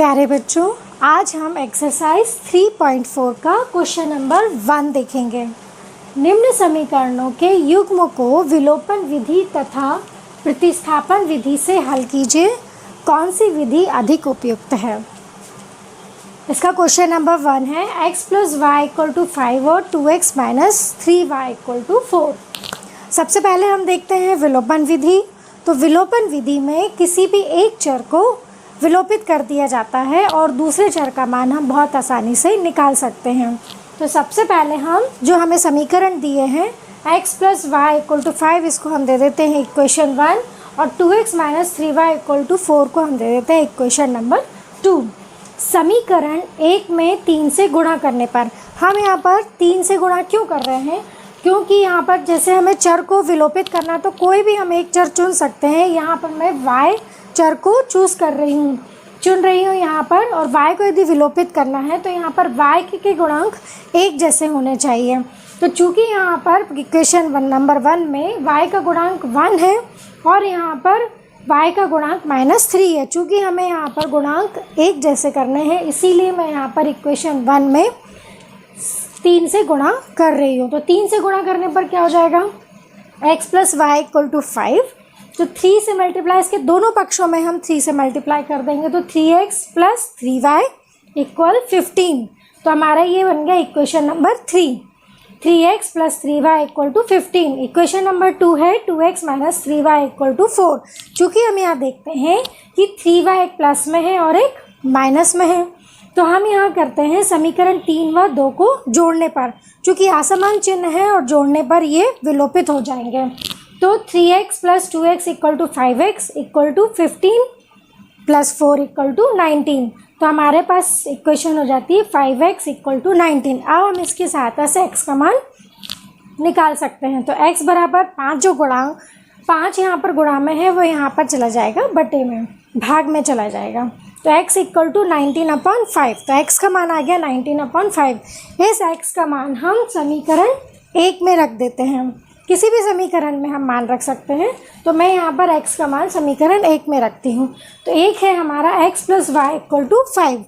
प्यारे बच्चों, आज हम एक्सरसाइज 3.4 का क्वेश्चन नंबर 1 देखेंगे। निम्न समीकरणों के युग्म को विलोपन विधि तथा प्रतिस्थापन विधि से हल कीजिए। कौन सी विधि अधिक उपयुक्त है? इसका क्वेश्चन नंबर 1 है x + y = 5 और 2x - 3y = 4। सबसे पहले हम देखते हैं विलोपन विधि। तो विलोपन विधि में किसी भी एक चर को विलोपित कर दिया जाता है और दूसरे चर का मान हम बहुत आसानी से निकाल सकते हैं। तो सबसे पहले हम जो हमें समीकरण दिए हैं x + y = 5, इसको हम दे देते हैं इक्वेशन 1 और 2x - 3y = 4 को हम दे देते हैं इक्वेशन नंबर 2। समीकरण 1 में 3 से गुणा करने पर, हम यहाँ पर 3 से गुणा क्यों कर रहे हैं? क्योंकि यहाँ पर जैसे हमें चर को विलोपित करना, तो कोई भी हम एक चर चुन सकते हैं। यहाँ पर मैं y चर को चूज़ चुन रही हूँ यहाँ पर, और y को यदि विलोपित करना है तो यहाँ पर y के गुणांक एक जैसे होने चाहिए। तो चूँकि यहाँ पर इक्वेशन नंबर 1 में y का गुणांक 1 है और यहाँ पर y का गुणांक -3 है। चूँकि हमें यहाँ पर गुणांक एक जैसे करने हैं, इसीलिए मैं यहाँ पर इक्वेशन 1 में 3 से गुणा कर रही हूँ। तो 3 से गुणा करने पर क्या हो जाएगा? x + y = 5। तो 3 से मल्टीप्लाई, इसके दोनों पक्षों में हम 3 से मल्टीप्लाई कर देंगे, तो 3x + 3y = 15। तो हमारा ये बन गया equation number 3। 3x + 3y = 15। Equation number 2 है 2x - 3y = 4। चूँकि हम यहाँ देखते हैं कि 3y एक प्लस में है और एक माइनस में है, तो हम यहाँ करते हैं समीकरण 3 व 2 को जोड़ने पर, चूँकि असमान चिन्ह है और जोड़ने पर ये विलोपित हो जाएंगे। तो 3x + 2x = 5x = 15 + 4 = 19। तो हमारे पास इक्वेशन हो जाती है 5x = 19। अब हम इसकी सहायता से x का मान निकाल सकते हैं। तो x बराबर 5, जो गुणांक 5 यहाँ पर गुणा में है वो यहाँ पर चला जाएगा, बटे में, भाग में चला जाएगा। तो x = 19/5। तो x का मान आ गया 19/5। इस x का मान हम समीकरण 1 में रख देते हैं। किसी भी समीकरण में हम मान रख सकते हैं, तो मैं यहाँ पर x का मान समीकरण 1 में रखती हूँ। तो 1 है हमारा x + y = 5।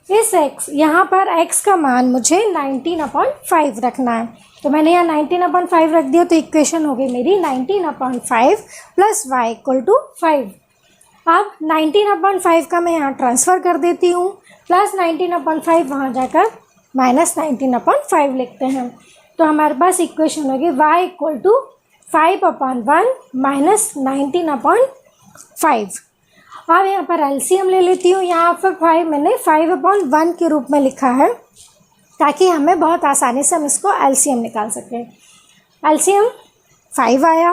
इस x, यहाँ पर x का मान मुझे 19/5 रखना है। तो मैंने यहाँ 19/5 रख दिया, तो इक्वेशन हो गई मेरी 19/5 + y = 5। अब 19/5 का मैं यहाँ ट्रांसफ़र कर देती हूँ, प्लस 19/5 वहाँ जाकर -19/5 लिखते हैं। तो हमारे पास इक्वेशन होगी y = 5/1 - 19/5। अब यहाँ पर एलसीएम ले लेती हूँ। यहाँ पर 5 मैंने 5/1 के रूप में लिखा है, ताकि हमें बहुत आसानी से हम इसको एलसीएम निकाल सकें। एलसीएम 5 आया,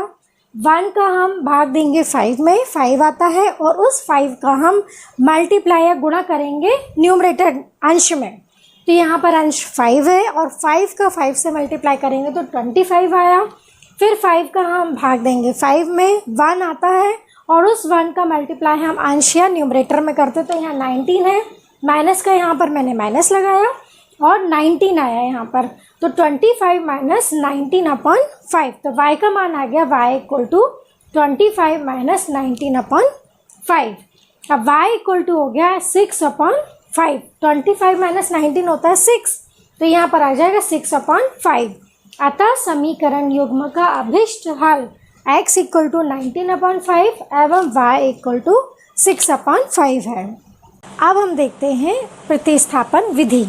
1 का हम भाग देंगे 5 में, 5 आता है, और उस 5 का हम मल्टीप्लाई या गुणा करेंगे न्यूमरेटर अंश में। तो यहाँ पर अंश 5 है और 5 का 5 से मल्टीप्लाई करेंगे तो 25 आया। फिर 5 का हम भाग देंगे 5 में, 1 आता है, और उस 1 का मल्टीप्लाई हम अंश या न्यूमरेटर में करते, तो यहाँ 19 है, माइनस का यहाँ पर मैंने माइनस लगाया और 19 आया यहाँ पर। तो 25 - 19/5। तो y का मान आ गया y = 25 - 19/5। अब y = हो गया 6/5। 25 - 19 होता है 6, तो यहाँ पर आ जाएगा 6/5। अतः समीकरण युग्म का अभिष्ट हल x = 19/5 एवं y = 6/5 है। अब हम देखते हैं प्रतिस्थापन विधि।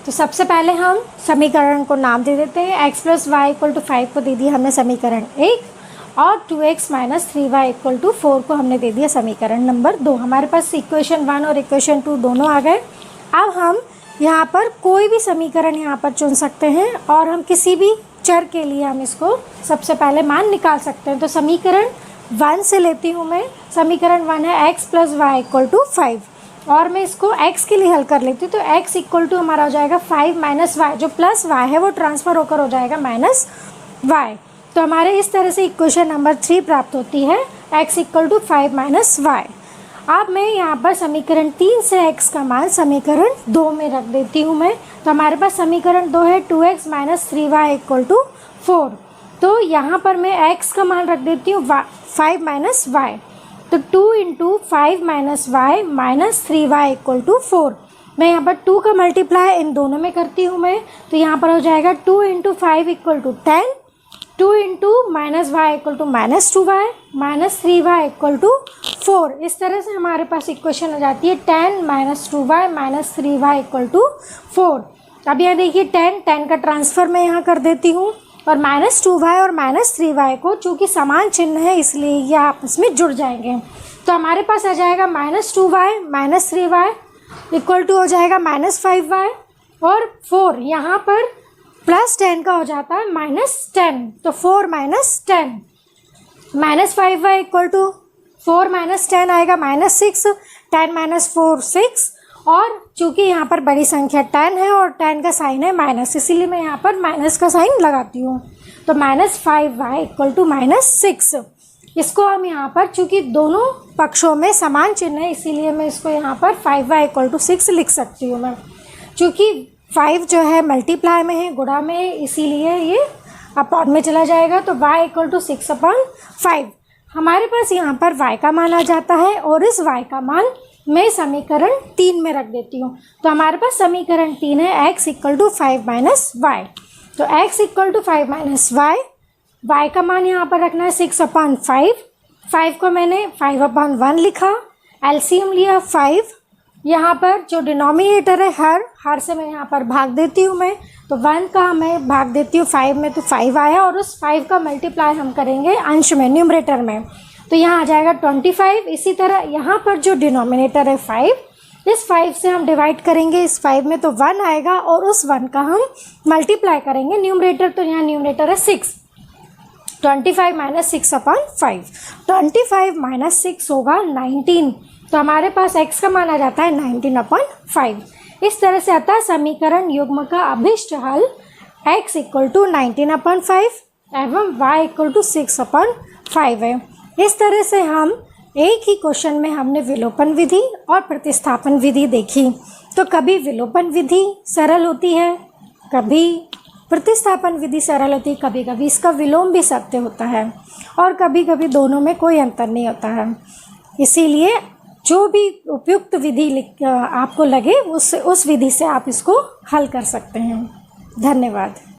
तो सबसे पहले हम समीकरण को नाम दे देते हैं। x + y = 5 को दे दिया हमने समीकरण 1, और 2x - 3y = 4 को हमने दे दिया समीकरण नंबर 2। हमारे पास इक्वेशन 1 और इक्वेशन 2 दोनों आ गए। अब हम यहाँ पर कोई भी समीकरण यहाँ पर चुन सकते हैं, और हम किसी भी चर के लिए हम इसको सबसे पहले मान निकाल सकते हैं। तो समीकरण 1 से लेती हूँ मैं। समीकरण 1 है x + y = 5, और मैं इसको x के लिए हल कर लेती हूँ। तो x = हमारा हो जाएगा 5 - y, जो प्लस y है वो ट्रांसफ़र होकर हो जाएगा -y। तो हमारे इस तरह से इक्वेशन नंबर 3 प्राप्त होती है, x = 5 - y। अब मैं यहाँ पर समीकरण 3 से x का मान समीकरण 2 में रख देती हूँ मैं। तो हमारे पास समीकरण 2 है 2x - 3y = 4। तो यहाँ पर मैं x का मान रख देती हूँ 5 - y। तो 2 into 5 minus y minus 3y equal to 4। मैं यहाँ पर 2 का मल्टीप्लाई इन दोनों में करती हूँ मैं, तो यहाँ पर हो जाएगा 2 into 5 equal to 10, 2 into minus y equal to minus 2y minus 3y equal to 4। इस तरह से हमारे पास इक्वेशन हो जाती है 10 minus 2y minus 3y equal to 4। अब यहाँ देखिए 10 का ट्रांसफ़र मैं यहाँ कर देती हूँ, और माइनस 2y और माइनस 3y को चूँकि समान चिन्ह है इसलिए ये आपस में जुड़ जाएंगे। तो हमारे पास आ जाएगा minus 2y minus 3y equal to हो जाएगा माइनस 5y, और 4 यहाँ पर प्लस 10 का हो जाता है माइनस 10, तो 4 minus 10 minus 5y equal to 4 minus 10 आएगा माइनस 6, 10 माइनस 4 6, और चूँकि यहाँ पर बड़ी संख्या 10 है और 10 का साइन है माइनस, इसीलिए मैं यहाँ पर माइनस का साइन लगाती हूँ। तो minus 5y equal to minus 6। इसको हम यहाँ पर चूँकि दोनों पक्षों में समान चिन्ह है इसीलिए मैं इसको यहाँ पर 5y इक्वल टू 6 लिख सकती हूँ मैं। चूँकि 5 जो है मल्टीप्लाई में है, गुणा में है, इसीलिए ये अपॉन में चला जाएगा। तो y इक्वल टू 6/5 हमारे पास यहाँ पर y का मान आ जाता है, और इस y का मान मैं समीकरण 3 में रख देती हूँ। तो हमारे पास समीकरण 3 है x equal to 5 minus y. तो x equal to 5 minus y, y का मान यहाँ पर रखना है 6/5, 5 को मैंने 5/1 लिखा, एलसीएम लिया 5, यहाँ पर जो डिनोमिनेटर है हर से मैं यहाँ पर भाग देती हूँ मैं, तो 1 का मैं भाग देती हूँ 5 में, तो 5 आया, और उस 5 का मल्टीप्लाई हम करेंगे अंश में, न्यूमरेटर में, तो यहाँ आ जाएगा 25। इसी तरह यहाँ पर जो डिनोमिनेटर है 5, इस 5 से हम डिवाइड करेंगे इस 5 में, तो 1 आएगा, और उस 1 का हम मल्टीप्लाई करेंगे न्यूमरेटर, तो यहाँ न्यूमरेटर है 6, 25 माइनस 6/5, 25 माइनस 6 होगा 19। तो हमारे पास x का मान आ जाता है 19/5। इस तरह से आता है समीकरण युग्म का अभिष्ट हल x इक्वल टू 19/5 एवं y इक्वल टू 6/5 है। इस तरह से हम एक ही क्वेश्चन में हमने विलोपन विधि और प्रतिस्थापन विधि देखी। तो कभी विलोपन विधि सरल होती है, कभी प्रतिस्थापन विधि सरल होती है, कभी कभी इसका विलोम भी सत्य होता है, और कभी कभी दोनों में कोई अंतर नहीं होता है। इसीलिए जो भी उपयुक्त विधि आपको लगे उस विधि से आप इसको हल कर सकते हैं। धन्यवाद।